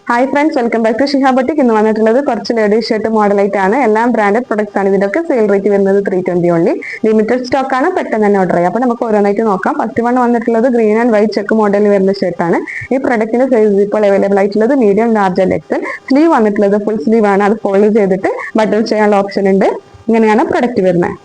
Hi friends, welcome back to Shiha boutique. ഇന്ന് വന്നിട്ടുള്ളത് കുറച്ച് ലേഡീസ് ഷർട്ട് മോഡലായിട്ടാണ്. എല്ലാം ബ്രാൻഡഡ് പ്രൊഡക്ട്സ് ആണ്. ഇതിൻ്റെയൊക്കെ സെയിൽ റേറ്റ് വരുന്നത് 320 ഓൺലി. ലിമിറ്റഡ് സ്റ്റോക്ക് ആണ്, പെട്ടെന്ന് തന്നെ ഓർഡർ ചെയ്യാം. അപ്പോൾ നമുക്ക് ഓരോന്നായിട്ട് നോക്കാം. ഫസ്റ്റ് വൺ വന്നിട്ടുള്ളത് ഗ്രീൻ ആൻഡ് വൈറ്റ് ചെക്ക് മോഡലിൽ വരുന്ന ഷർട്ടാണ്. ഈ പ്രൊഡക്റ്റിന്റെ സൈസ് ഇപ്പോൾ അവൈലബിൾ ആയിട്ടുള്ളത് medium, large and XL. Sleeve വന്നിട്ടുള്ളത് ഫുൾ സ്ലീവ് ആണ്. അത് ഫോൾഡ് ചെയ്തിട്ട് ബട്ടൺ ചെയ്യാനുള്ള ഓപ്ഷൻ ഉണ്ട്. ഇങ്ങനെയാണ് പ്രൊഡക്റ്റ് വരുന്നത്.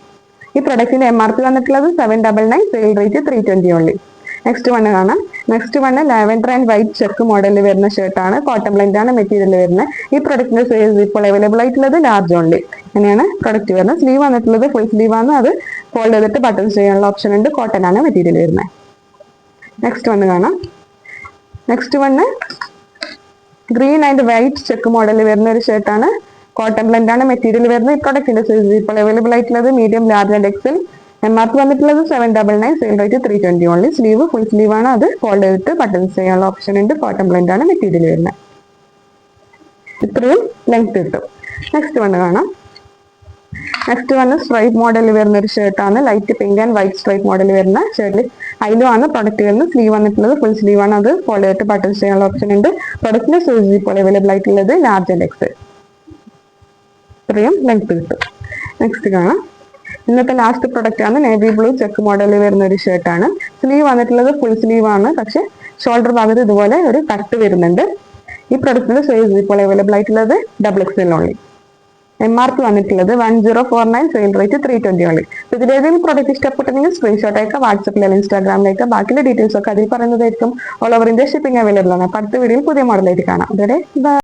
ഈ പ്രൊഡക്റ്റിന്റെ MRP വന്നിട്ടുള്ളത് 799, sale rate 320 only. Next one കാണാം. Next one lavender and white check മോഡലിൽ വരുന്ന ഷർട്ടാണ്. കോട്ടൺ ബ്ലെൻഡ് ആണ് മെറ്റീരിയൽ വരുന്നത്. ഈ പ്രൊഡക്റ്റിന്റെ സൈസ് ഇപ്പോൾ അവൈലബിൾ ആയിട്ടുള്ളത് ലാർജ് ഓൺലി. അങ്ങനെയാണ് പ്രൊഡക്റ്റ് വരുന്നത്. സ്ലീവ് വന്നിട്ടുള്ളത് ഫുൾ സ്ലീവ് ആണ്. അത് ഫോൾഡ് ചെയ്തിട്ട് ബട്ടൺ ചെയ്യാനുള്ള ഓപ്ഷൻ ഉണ്ട്. കോട്ടൺ ആണ് മെറ്റീരിയൽ വരുന്നത്. നെക്സ്റ്റ് വണ്ണ് കാണാം. Next one green and white check മോഡലിൽ വരുന്ന ഒരു ഷർട്ടാണ്. കോട്ടൺ ബ്ലെൻഡ് ആണ് മെറ്റീരിയൽ വരുന്നത്. ഈ പ്രൊഡക്റ്റിന്റെ സൈസ് ഇപ്പോൾ അവൈലബിൾ ആയിട്ടുള്ളത് medium, large and XL. MRP വന്നിട്ടുള്ളത് 799, sale rate 320 only. Sleeve full sleeve ആണ്. അത് ഫോൾഡ് ചെയ്തിട്ട് ബട്ടൺസ് ചെയ്യാനുള്ള ഓപ്ഷൻ ഉണ്ട്. കോട്ടൺ ബ്ലെൻഡ് ആണ് മെറ്റീരിയൽ വരുന്നത്. ഇത്രയും ലെങ്ത് കിട്ടും. നെക്സ്റ്റ് വണ്ണ് കാണാം. നെക്സ്റ്റ് വന്ന് സ്ട്രൈപ്പ് മോഡലിൽ വരുന്ന ഒരു ഷർട്ടാണ്. Light pink and white stripe model വരുന്ന ഷർട്ടിൽ അതിലും ആണ് പ്രൊഡക്റ്റ് വരുന്നത്. സ്ലീവ് വന്നിട്ടുള്ളത് ഫുൾ സ്ലീവ് ആണ്. അത് ഫോൾഡ് ചെയ്തിട്ട് ബട്ടൺസ് ചെയ്യാനുള്ള ഓപ്ഷൻ ഉണ്ട്. പ്രൊഡക്റ്റിന്റെ സൈസ് ഇപ്പോൾ അവൈലബിൾ ആയിട്ടുള്ളത് ലാർജ് ആൻഡ് എക്സൽ. ഇത്രയും ലെങ്ത് കിട്ടും. നെക്സ്റ്റ് കാണാം. ഇന്നത്തെ ലാസ്റ്റ് പ്രൊഡക്റ്റ് ആണ്. നേവി ബ്ലൂ ചെക്ക് മോഡലിൽ വരുന്ന ഒരു ഷർട്ടാണ്. സ്ലീവ് വന്നിട്ടുള്ളത് ഫുൾ സ്ലീവ് ആണ്. പക്ഷെ ഷോൾഡർ ഭാഗത്ത് ഇതുപോലെ ഒരു കട്ട് വരുന്നുണ്ട്. ഈ പ്രൊഡക്റ്റിന്റെ സൈസ് ഇപ്പോൾ അവൈലബിൾ ആയിട്ടുള്ളത് XXL ഓൺലി. MRP വന്നിട്ടുള്ളത് 1049, സെയിൽ റേറ്റ് 320 ഓൺലി. ഇതിലേതെങ്കിലും പ്രൊഡക്റ്റ് ഇഷ്ടപ്പെട്ടെങ്കിൽ സ്ക്രീൻഷോട്ട് അയക്കാം. വാട്സപ്പിൽ അല്ലെങ്കിൽ ഇൻസ്റ്റാഗ്രാമിലേക്ക്. ബാക്കിയുള്ള ഡീറ്റെയിൽസ് ഒക്കെ അതിൽ പറയുന്നതായിരിക്കും. All over India shipping available ആണ്. അപ്പോൾ അടുത്ത വീഡിയോയിൽ പുതിയ മോഡലായിട്ട് കാണാം. അതോടെ